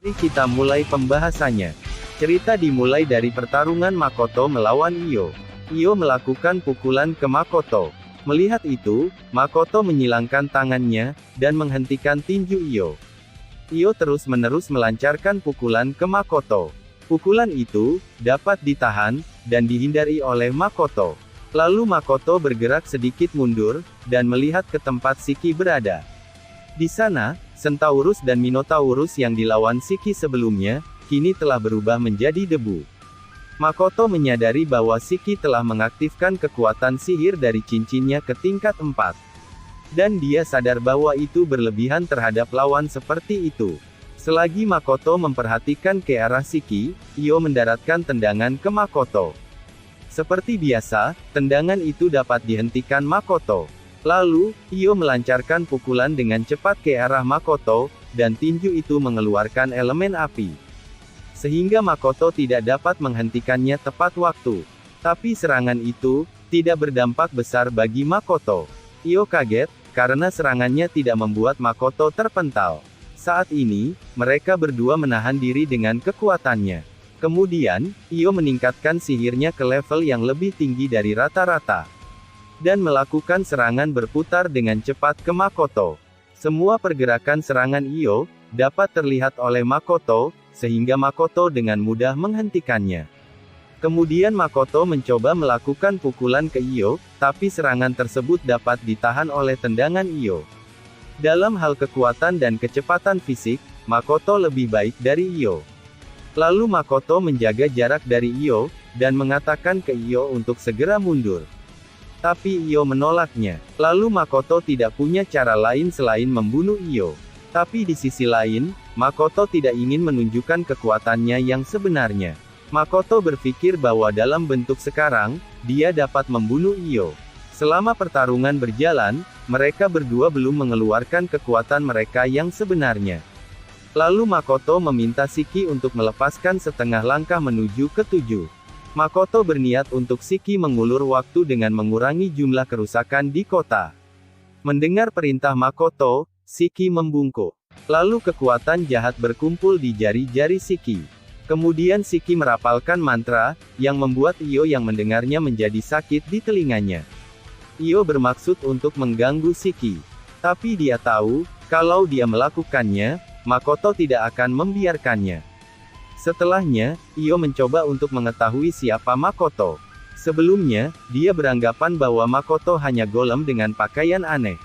Mari kita mulai pembahasannya. Cerita dimulai dari pertarungan Makoto melawan Io. Io melakukan pukulan ke Makoto. Melihat itu, Makoto menyilangkan tangannya, dan menghentikan tinju Io. Io terus-menerus melancarkan pukulan ke Makoto. Pukulan itu dapat ditahan dan dihindari oleh Makoto. Lalu Makoto bergerak sedikit mundur dan melihat ke tempat Shiki berada. Di sana, Centaurus dan Minotaurus yang dilawan Shiki sebelumnya, kini telah berubah menjadi debu. Makoto menyadari bahwa Shiki telah mengaktifkan kekuatan sihir dari cincinnya ke tingkat 4. Dan dia sadar bahwa itu berlebihan terhadap lawan seperti itu. Selagi Makoto memperhatikan ke arah Shiki, Io mendaratkan tendangan ke Makoto. Seperti biasa, tendangan itu dapat dihentikan Makoto. Lalu, Io melancarkan pukulan dengan cepat ke arah Makoto, dan tinju itu mengeluarkan elemen api. Sehingga Makoto tidak dapat menghentikannya tepat waktu. Tapi serangan itu tidak berdampak besar bagi Makoto. Io kaget, karena serangannya tidak membuat Makoto terpental. Saat ini, mereka berdua menahan diri dengan kekuatannya. Kemudian, Io meningkatkan sihirnya ke level yang lebih tinggi dari rata-rata. Dan melakukan serangan berputar dengan cepat ke Makoto. Semua pergerakan serangan Io dapat terlihat oleh Makoto, sehingga Makoto dengan mudah menghentikannya. Kemudian Makoto mencoba melakukan pukulan ke Io, tapi serangan tersebut dapat ditahan oleh tendangan Io. Dalam hal kekuatan dan kecepatan fisik, Makoto lebih baik dari Io. Lalu Makoto menjaga jarak dari Io, dan mengatakan ke Io untuk segera mundur. Tapi Io menolaknya. Lalu Makoto tidak punya cara lain selain membunuh Io. Tapi di sisi lain, Makoto tidak ingin menunjukkan kekuatannya yang sebenarnya. Makoto berpikir bahwa dalam bentuk sekarang, dia dapat membunuh Io. Selama pertarungan berjalan, mereka berdua belum mengeluarkan kekuatan mereka yang sebenarnya. Lalu Makoto meminta Shiki untuk melepaskan setengah langkah menuju ke 7. Makoto berniat untuk Shiki mengulur waktu dengan mengurangi jumlah kerusakan di kota. Mendengar perintah Makoto, Shiki membungkuk. Lalu kekuatan jahat berkumpul di jari-jari Shiki. Kemudian Shiki merapalkan mantra, yang membuat Io yang mendengarnya menjadi sakit di telinganya. Io bermaksud untuk mengganggu Shiki. Tapi dia tahu, kalau dia melakukannya, Makoto tidak akan membiarkannya. Setelahnya, Io mencoba untuk mengetahui siapa Makoto. Sebelumnya, dia beranggapan bahwa Makoto hanya golem dengan pakaian aneh.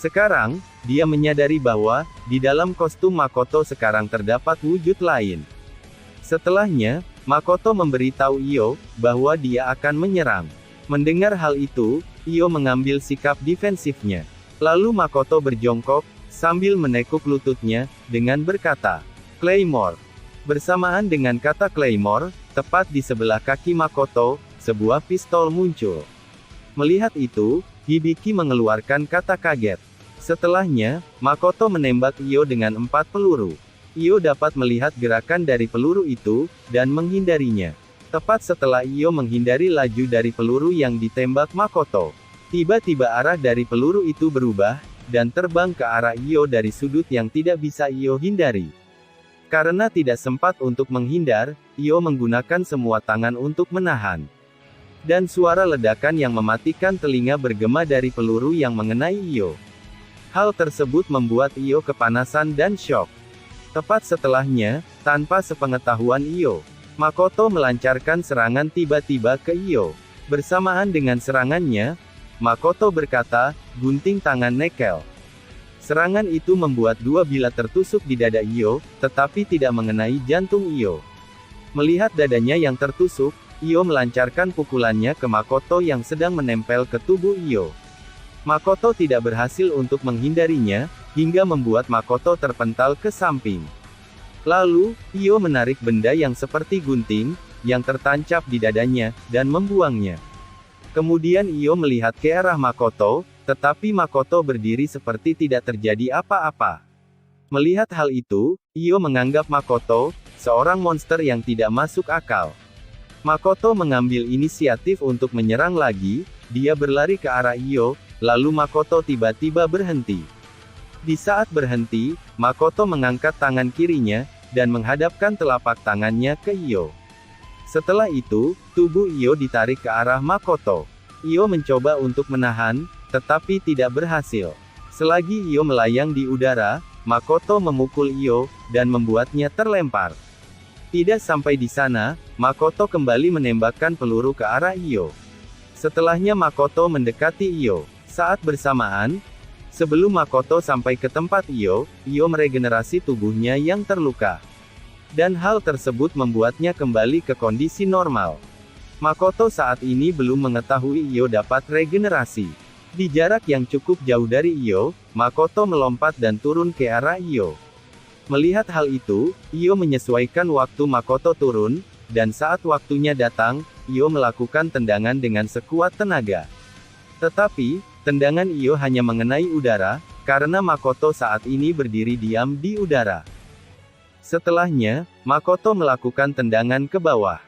Sekarang, dia menyadari bahwa, di dalam kostum Makoto sekarang terdapat wujud lain. Setelahnya, Makoto memberitahu Io, bahwa dia akan menyerang. Mendengar hal itu, Io mengambil sikap defensifnya. Lalu Makoto berjongkok, sambil menekuk lututnya, dengan berkata, "Claymore." Bersamaan dengan kata Claymore, tepat di sebelah kaki Makoto, sebuah pistol muncul. Melihat itu, Hibiki mengeluarkan kata kaget. Setelahnya, Makoto menembak Io dengan 4 peluru. Io dapat melihat gerakan dari peluru itu, dan menghindarinya. Tepat setelah Io menghindari laju dari peluru yang ditembak Makoto. Tiba-tiba arah dari peluru itu berubah, dan terbang ke arah Io dari sudut yang tidak bisa Io hindari. Karena tidak sempat untuk menghindar, Io menggunakan semua tangan untuk menahan. Dan suara ledakan yang mematikan telinga bergema dari peluru yang mengenai Io. Hal tersebut membuat Io kepanasan dan syok. Tepat setelahnya, tanpa sepengetahuan Io, Makoto melancarkan serangan tiba-tiba ke Io. Bersamaan dengan serangannya, Makoto berkata, "Gunting tangan Nekel." Serangan itu membuat 2 bilah tertusuk di dada Io, tetapi tidak mengenai jantung Io. Melihat dadanya yang tertusuk, Io melancarkan pukulannya ke Makoto yang sedang menempel ke tubuh Io. Makoto tidak berhasil untuk menghindarinya, hingga membuat Makoto terpental ke samping. Lalu, Io menarik benda yang seperti gunting, yang tertancap di dadanya, dan membuangnya. Kemudian Io melihat ke arah Makoto, tetapi Makoto berdiri seperti tidak terjadi apa-apa. Melihat hal itu, Io menganggap Makoto seorang monster yang tidak masuk akal. Makoto mengambil inisiatif untuk menyerang lagi, dia berlari ke arah Io, lalu Makoto tiba-tiba berhenti. Di saat berhenti, Makoto mengangkat tangan kirinya, dan menghadapkan telapak tangannya ke Io. Setelah itu, tubuh Io ditarik ke arah Makoto. Io mencoba untuk menahan, tetapi tidak berhasil. Selagi Io melayang di udara, Makoto memukul Io, dan membuatnya terlempar. Tidak sampai di sana, Makoto kembali menembakkan peluru ke arah Io. Setelahnya Makoto mendekati Io. Saat bersamaan, sebelum Makoto sampai ke tempat Io meregenerasi tubuhnya yang terluka. Dan hal tersebut membuatnya kembali ke kondisi normal. Makoto saat ini belum mengetahui Io dapat regenerasi. Di jarak yang cukup jauh dari Io, Makoto melompat dan turun ke arah Io. Melihat hal itu, Io menyesuaikan waktu Makoto turun, dan saat waktunya datang, Io melakukan tendangan dengan sekuat tenaga. Tetapi, tendangan Io hanya mengenai udara, karena Makoto saat ini berdiri diam di udara. Setelahnya, Makoto melakukan tendangan ke bawah.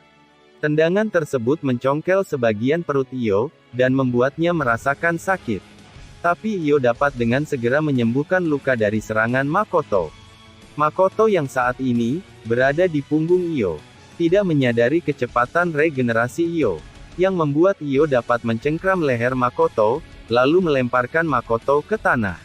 Tendangan tersebut mencongkel sebagian perut Io, dan membuatnya merasakan sakit. Tapi Io dapat dengan segera menyembuhkan luka dari serangan Makoto. Makoto yang saat ini berada di punggung Io, tidak menyadari kecepatan regenerasi Io, yang membuat Io dapat mencengkram leher Makoto, lalu melemparkan Makoto ke tanah.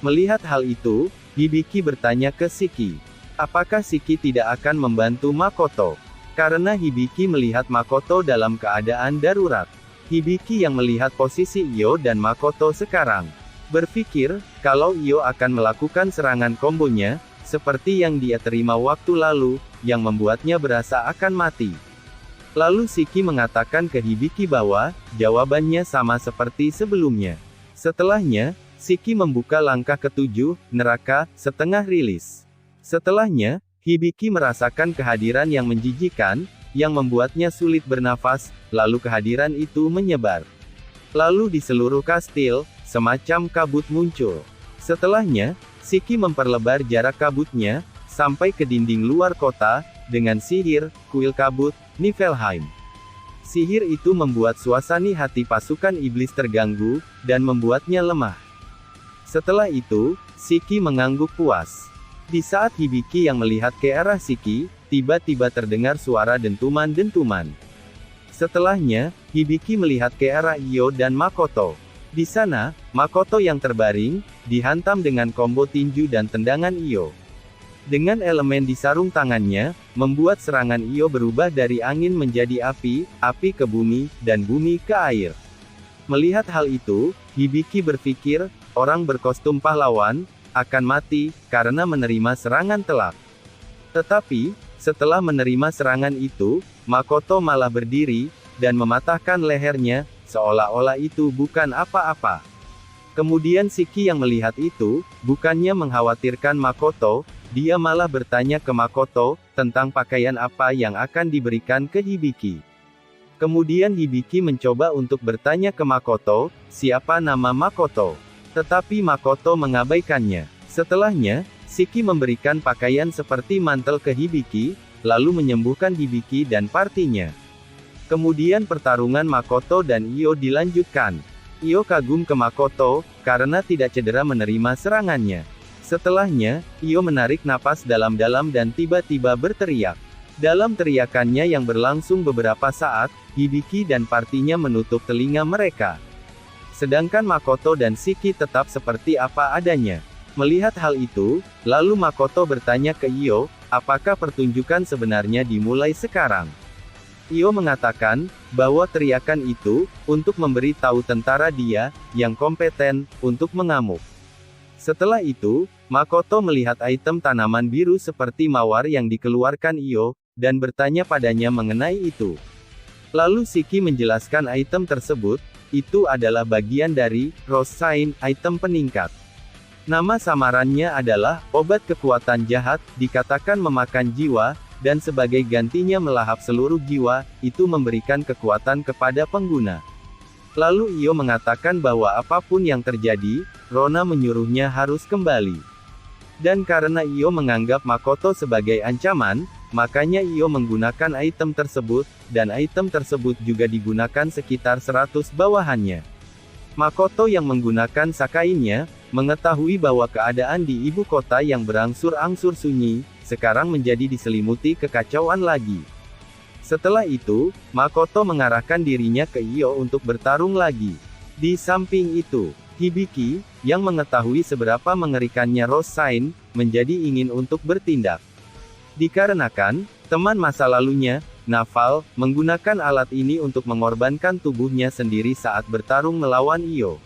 Melihat hal itu, Hibiki bertanya ke Shiki, apakah Shiki tidak akan membantu Makoto? Karena Hibiki melihat Makoto dalam keadaan darurat. Hibiki yang melihat posisi Io dan Makoto sekarang, berpikir, kalau Io akan melakukan serangan kombonya, seperti yang dia terima waktu lalu, yang membuatnya berasa akan mati. Lalu Shiki mengatakan ke Hibiki bahwa, jawabannya sama seperti sebelumnya. Setelahnya, Shiki membuka langkah ketujuh, neraka, setengah rilis. Setelahnya, Hibiki merasakan kehadiran yang menjijikan, yang membuatnya sulit bernafas, lalu kehadiran itu menyebar. Lalu di seluruh kastil, semacam kabut muncul. Setelahnya, Shiki memperlebar jarak kabutnya, sampai ke dinding luar kota, dengan sihir, kuil kabut, Niflheim. Sihir itu membuat suasana hati pasukan iblis terganggu, dan membuatnya lemah. Setelah itu, Shiki mengangguk puas. Di saat Hibiki yang melihat ke arah Shiki, tiba-tiba terdengar suara dentuman-dentuman. Setelahnya, Hibiki melihat ke arah Io dan Makoto. Di sana, Makoto yang terbaring, dihantam dengan combo tinju dan tendangan Io. Dengan elemen di sarung tangannya, membuat serangan Io berubah dari angin menjadi api, api ke bumi, dan bumi ke air. Melihat hal itu, Hibiki berpikir, orang berkostum pahlawan, akan mati, karena menerima serangan telak. Tetapi, setelah menerima serangan itu, Makoto malah berdiri, dan mematahkan lehernya, seolah-olah itu bukan apa-apa. Kemudian Shiki yang melihat itu, bukannya mengkhawatirkan Makoto, dia malah bertanya ke Makoto, tentang pakaian apa yang akan diberikan ke Hibiki. Kemudian Hibiki mencoba untuk bertanya ke Makoto, siapa nama Makoto. Tetapi Makoto mengabaikannya. Setelahnya, Shiki memberikan pakaian seperti mantel ke Hibiki, lalu menyembuhkan Hibiki dan partinya. Kemudian pertarungan Makoto dan Io dilanjutkan. Io kagum ke Makoto, karena tidak cedera menerima serangannya. Setelahnya, Io menarik napas dalam-dalam dan tiba-tiba berteriak. Dalam teriakannya yang berlangsung beberapa saat, Hibiki dan partinya menutup telinga mereka. Sedangkan Makoto dan Shiki tetap seperti apa adanya. Melihat hal itu, lalu Makoto bertanya ke Io, apakah pertunjukan sebenarnya dimulai sekarang? Io mengatakan, bahwa teriakan itu, untuk memberi tahu tentara dia, yang kompeten, untuk mengamuk. Setelah itu, Makoto melihat item tanaman biru seperti mawar yang dikeluarkan Io, dan bertanya padanya mengenai itu. Lalu Shiki menjelaskan item tersebut, itu adalah bagian dari, Rose Sign, item peningkat. Nama samarannya adalah, obat kekuatan jahat, dikatakan memakan jiwa, dan sebagai gantinya melahap seluruh jiwa, itu memberikan kekuatan kepada pengguna. Lalu Io mengatakan bahwa apapun yang terjadi, Rona menyuruhnya harus kembali. Dan karena Io menganggap Makoto sebagai ancaman, makanya Io menggunakan item tersebut, dan item tersebut juga digunakan sekitar 100 bawahannya. Makoto yang menggunakan Sakainya, mengetahui bahwa keadaan di ibu kota yang berangsur-angsur sunyi, sekarang menjadi diselimuti kekacauan lagi. Setelah itu, Makoto mengarahkan dirinya ke Io untuk bertarung lagi. Di samping itu, Hibiki, yang mengetahui seberapa mengerikannya Rose Sign, menjadi ingin untuk bertindak. Dikarenakan, teman masa lalunya, Naval, menggunakan alat ini untuk mengorbankan tubuhnya sendiri saat bertarung melawan Io.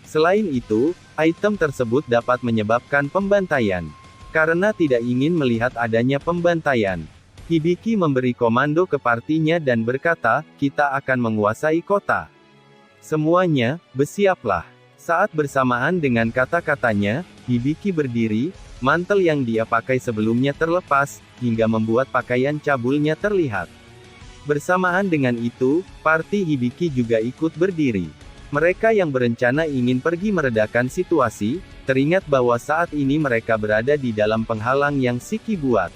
Selain itu, item tersebut dapat menyebabkan pembantaian. Karena tidak ingin melihat adanya pembantaian, Hibiki memberi komando ke partinya dan berkata, "Kita akan menguasai kota. Semuanya, bersiaplah." Saat bersamaan dengan kata-katanya, Hibiki berdiri, mantel yang dia pakai sebelumnya terlepas, hingga membuat pakaian cabulnya terlihat. Bersamaan dengan itu, parti Hibiki juga ikut berdiri. Mereka yang berencana ingin pergi meredakan situasi, teringat bahwa saat ini mereka berada di dalam penghalang yang Shiki buat.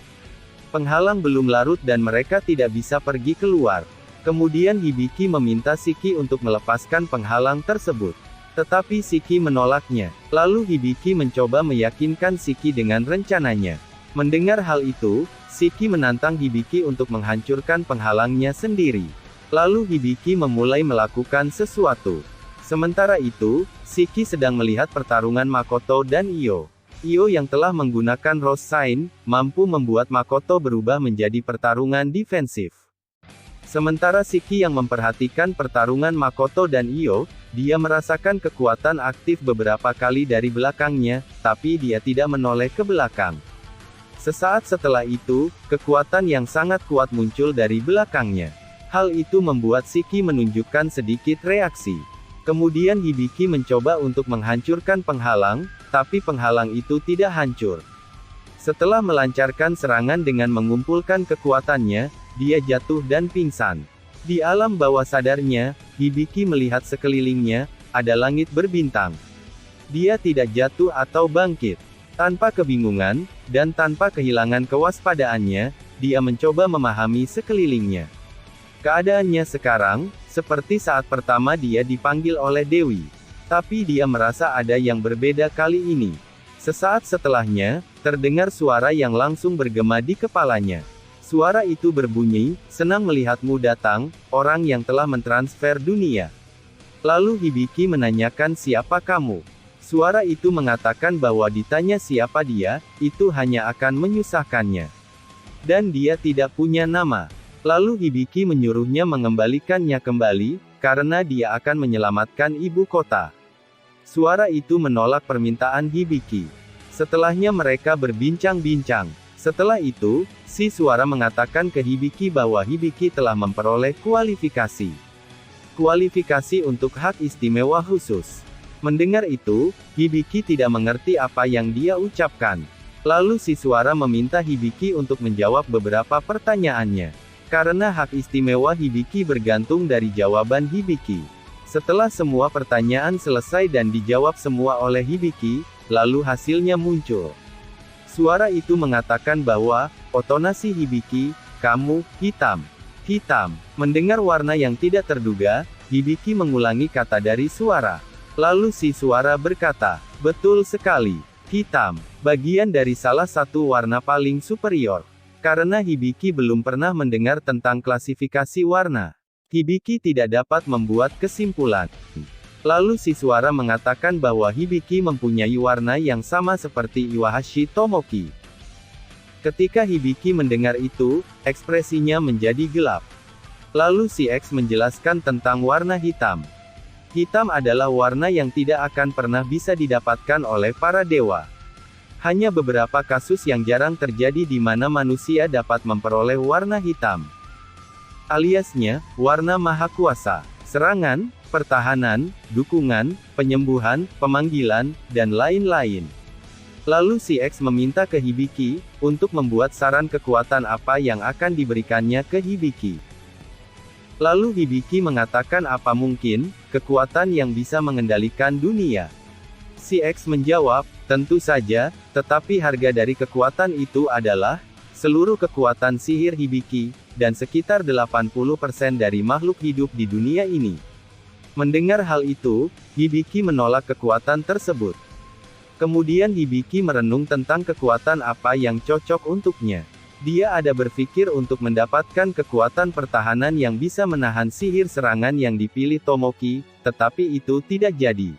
Penghalang belum larut dan mereka tidak bisa pergi keluar. Kemudian Hibiki meminta Shiki untuk melepaskan penghalang tersebut. Tetapi Shiki menolaknya. Lalu Hibiki mencoba meyakinkan Shiki dengan rencananya. Mendengar hal itu, Shiki menantang Hibiki untuk menghancurkan penghalangnya sendiri. Lalu Hibiki memulai melakukan sesuatu. Sementara itu, Shiki sedang melihat pertarungan Makoto dan Io. Io yang telah menggunakan Rose Sign, mampu membuat Makoto berubah menjadi pertarungan defensif. Sementara Shiki yang memperhatikan pertarungan Makoto dan Io, dia merasakan kekuatan aktif beberapa kali dari belakangnya, tapi dia tidak menoleh ke belakang. Sesaat setelah itu, kekuatan yang sangat kuat muncul dari belakangnya. Hal itu membuat Shiki menunjukkan sedikit reaksi. Kemudian Hibiki mencoba untuk menghancurkan penghalang, tapi penghalang itu tidak hancur. Setelah melancarkan serangan dengan mengumpulkan kekuatannya, dia jatuh dan pingsan. Di alam bawah sadarnya, Hibiki melihat sekelilingnya, ada langit berbintang. Dia tidak jatuh atau bangkit. Tanpa kebingungan, dan tanpa kehilangan kewaspadaannya, dia mencoba memahami sekelilingnya. Keadaannya sekarang, seperti saat pertama dia dipanggil oleh Dewi. Tapi dia merasa ada yang berbeda kali ini. Sesaat setelahnya, terdengar suara yang langsung bergema di kepalanya. Suara itu berbunyi, "Senang melihatmu datang, orang yang telah mentransfer dunia." Lalu Hibiki menanyakan siapa kamu. Suara itu mengatakan bahwa ditanya siapa dia, itu hanya akan menyusahkannya. Dan dia tidak punya nama. Lalu Hibiki menyuruhnya mengembalikannya kembali, karena dia akan menyelamatkan ibu kota. Suara itu menolak permintaan Hibiki. Setelahnya mereka berbincang-bincang. Setelah itu, si suara mengatakan ke Hibiki bahwa Hibiki telah memperoleh kualifikasi. Kualifikasi untuk hak istimewa khusus. Mendengar itu, Hibiki tidak mengerti apa yang dia ucapkan. Lalu si suara meminta Hibiki untuk menjawab beberapa pertanyaannya. Karena hak istimewa Hibiki bergantung dari jawaban Hibiki. Setelah semua pertanyaan selesai dan dijawab semua oleh Hibiki, lalu hasilnya muncul. Suara itu mengatakan bahwa, "Otonasi Hibiki, kamu, hitam." Hitam. Mendengar warna yang tidak terduga, Hibiki mengulangi kata dari suara. Lalu si suara berkata, "Betul sekali. Hitam. Bagian dari salah satu warna paling superior." Karena Hibiki belum pernah mendengar tentang klasifikasi warna, Hibiki tidak dapat membuat kesimpulan. Lalu si suara mengatakan bahwa Hibiki mempunyai warna yang sama seperti Iwahashi Tomoki. Ketika Hibiki mendengar itu, ekspresinya menjadi gelap. Lalu si X menjelaskan tentang warna hitam. Hitam adalah warna yang tidak akan pernah bisa didapatkan oleh para dewa. Hanya beberapa kasus yang jarang terjadi di mana manusia dapat memperoleh warna hitam. Aliasnya, warna maha kuasa, serangan, pertahanan, dukungan, penyembuhan, pemanggilan, dan lain-lain. Lalu si X meminta ke Hibiki, untuk membuat saran kekuatan apa yang akan diberikannya ke Hibiki. Lalu Hibiki mengatakan apa mungkin, kekuatan yang bisa mengendalikan dunia. Si X menjawab, tentu saja, tetapi harga dari kekuatan itu adalah, seluruh kekuatan sihir Hibiki, dan sekitar 80% dari makhluk hidup di dunia ini. Mendengar hal itu, Hibiki menolak kekuatan tersebut. Kemudian Hibiki merenung tentang kekuatan apa yang cocok untuknya. Dia ada berpikir untuk mendapatkan kekuatan pertahanan yang bisa menahan sihir serangan yang dipilih Tomoki, tetapi itu tidak jadi.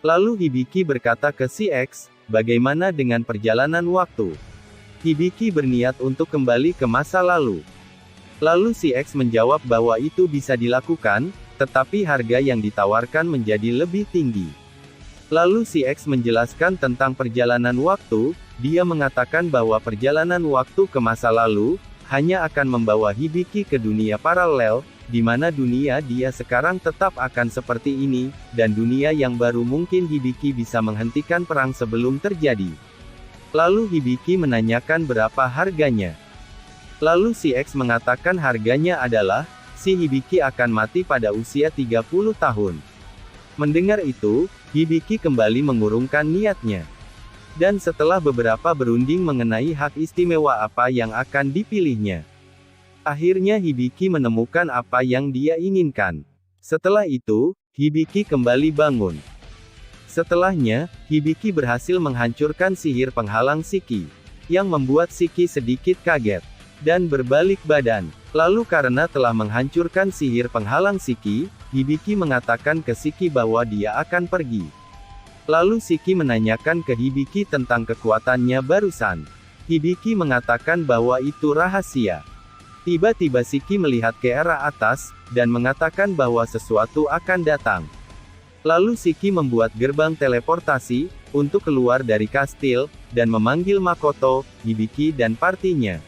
Lalu Hibiki berkata ke si X, bagaimana dengan perjalanan waktu? Hibiki berniat untuk kembali ke masa lalu. Lalu si X menjawab bahwa itu bisa dilakukan, tetapi harga yang ditawarkan menjadi lebih tinggi. Lalu si X menjelaskan tentang perjalanan waktu, dia mengatakan bahwa perjalanan waktu ke masa lalu, hanya akan membawa Hibiki ke dunia paralel, di mana dunia dia sekarang tetap akan seperti ini, dan dunia yang baru mungkin Hibiki bisa menghentikan perang sebelum terjadi. Lalu Hibiki menanyakan berapa harganya. Lalu si X mengatakan harganya adalah, si Hibiki akan mati pada usia 30 tahun. Mendengar itu, Hibiki kembali mengurungkan niatnya. Dan setelah beberapa berunding mengenai hak istimewa apa yang akan dipilihnya, akhirnya Hibiki menemukan apa yang dia inginkan. Setelah itu, Hibiki kembali bangun. Setelahnya, Hibiki berhasil menghancurkan sihir penghalang Shiki, yang membuat Shiki sedikit kaget dan berbalik badan. Lalu karena telah menghancurkan sihir penghalang Shiki, Hibiki mengatakan ke Shiki bahwa dia akan pergi. Lalu Shiki menanyakan ke Hibiki tentang kekuatannya barusan. Hibiki mengatakan bahwa itu rahasia. Tiba-tiba Shiki melihat ke arah atas, dan mengatakan bahwa sesuatu akan datang. Lalu Shiki membuat gerbang teleportasi, untuk keluar dari kastil, dan memanggil Makoto, Hibiki dan partinya.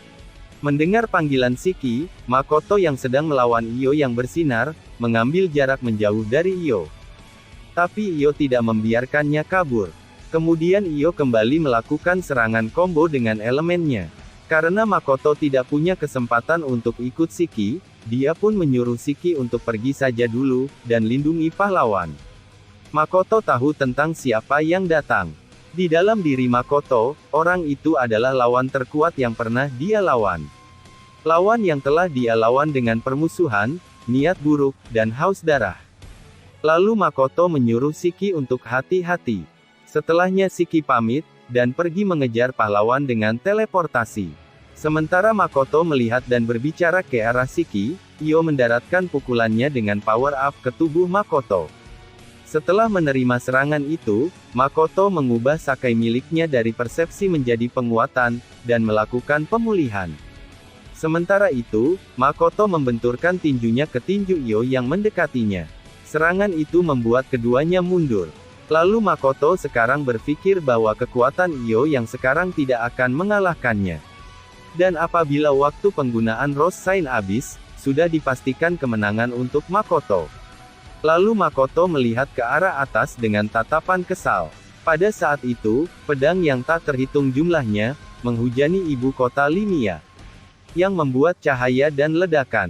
Mendengar panggilan Shiki, Makoto yang sedang melawan Io yang bersinar, mengambil jarak menjauh dari Io. Tapi Io tidak membiarkannya kabur. Kemudian Io kembali melakukan serangan combo dengan elemennya. Karena Makoto tidak punya kesempatan untuk ikut Shiki, dia pun menyuruh Shiki untuk pergi saja dulu, dan lindungi pahlawan. Makoto tahu tentang siapa yang datang. Di dalam diri Makoto, orang itu adalah lawan terkuat yang pernah dia lawan. Lawan yang telah dia lawan dengan permusuhan, niat buruk, dan haus darah. Lalu Makoto menyuruh Shiki untuk hati-hati. Setelahnya Shiki pamit, dan pergi mengejar pahlawan dengan teleportasi. Sementara Makoto melihat dan berbicara ke arah Shiki, Io mendaratkan pukulannya dengan power up ke tubuh Makoto. Setelah menerima serangan itu, Makoto mengubah Sakai miliknya dari persepsi menjadi penguatan, dan melakukan pemulihan. Sementara itu, Makoto membenturkan tinjunya ke tinju Io yang mendekatinya. Serangan itu membuat keduanya mundur. Lalu Makoto sekarang berpikir bahwa kekuatan Io yang sekarang tidak akan mengalahkannya. Dan apabila waktu penggunaan Rose Sign habis, sudah dipastikan kemenangan untuk Makoto. Lalu Makoto melihat ke arah atas dengan tatapan kesal. Pada saat itu, pedang yang tak terhitung jumlahnya, menghujani ibu kota Limia, yang membuat cahaya dan ledakan.